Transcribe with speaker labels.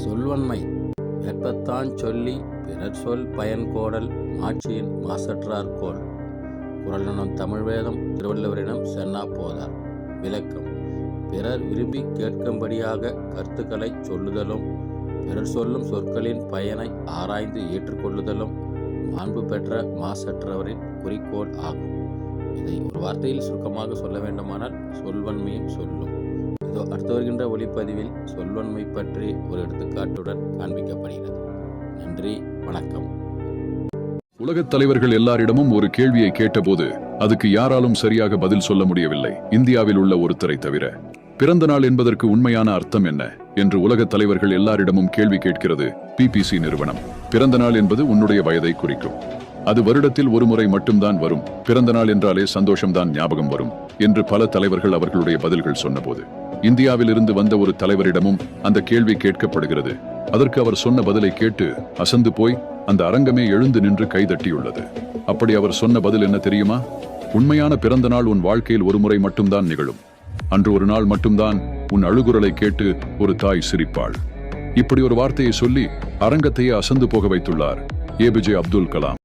Speaker 1: சொல்வன்மை ஏற்பத்தான் சொல்லி பிறர் சொல் பயன் கோடல் ஆட்சியின் மாசற்றார் கோல். குறளெனும் தமிழ் வேதம் திருவள்ளுவரிடம் சென்னா போதார். விளக்கம்: பிறர் விரும்பி கேட்கும்படியாக கருத்துக்களை சொல்லுதலும் பிறர் சொல்லும் சொற்களின் பயனை ஆராய்ந்து ஏற்றுக்கொள்ளுதலும் மாண்பு பெற்ற மாசற்றவரின் குறிக்கோள் ஆகும். இதை ஒரு வார்த்தையில் சுருக்கமாக சொல்ல வேண்டுமானால் சொல்வன்மையும் சொல்லும். இதோ அடுத்து வருகின்ற ஒளிப்பதிவில் சொல்வன்மை பற்றி ஒரு எடுத்துக்காட்டுடன் காண்பிக்கப்படுகிறது. நன்றி, வணக்கம்.
Speaker 2: உலகத் தலைவர்கள் எல்லாரிடமும் ஒரு கேள்வியை கேட்டபோது அதுக்கு யாராலும் சரியாக பதில் சொல்ல முடியவில்லை, இந்தியாவில் உள்ள ஒருத்தரை தவிர. பிறந்த நாள் என்பதற்கு உண்மையான அர்த்தம் என்ன என்று உலகத் தலைவர்கள் எல்லாரிடமும் கேள்வி கேட்கிறது பிபிசி நிறுவனம். பிறந்த நாள் என்பது உன்னுடைய வயதை குறிக்கும். அது வருடத்தில் ஒரு முறை மட்டும்தான் வரும். பிறந்த நாள் என்றாலே சந்தோஷம்தான் ஞாபகம் வரும் என்று பல தலைவர்கள் அவர்களுடைய பதில்கள் சொன்னபோது, இந்தியாவில் இருந்து வந்த ஒரு தலைவரிடமும் அந்த கேள்வி கேட்கப்படுகிறது. அதற்கு அவர் சொன்ன பதிலை கேட்டு அசந்து போய் அந்த அரங்கமே எழுந்து நின்று கைதட்டியுள்ளது. அப்படி அவர் சொன்ன பதில் என்ன தெரியுமா? உண்மையான பிறந்த நாள் உன் வாழ்க்கையில் ஒரு முறை மட்டும்தான் நிகழும். அன்று ஒரு நாள் மட்டும்தான் உன் அழுகுரலை கேட்டு ஒரு தாய் சிரிப்பாள். இப்படி ஒரு வார்த்தையை சொல்லி அரங்கத்தையே அசந்து போக வைத்துள்ளார் ஏபிஜே அப்துல் கலாம்.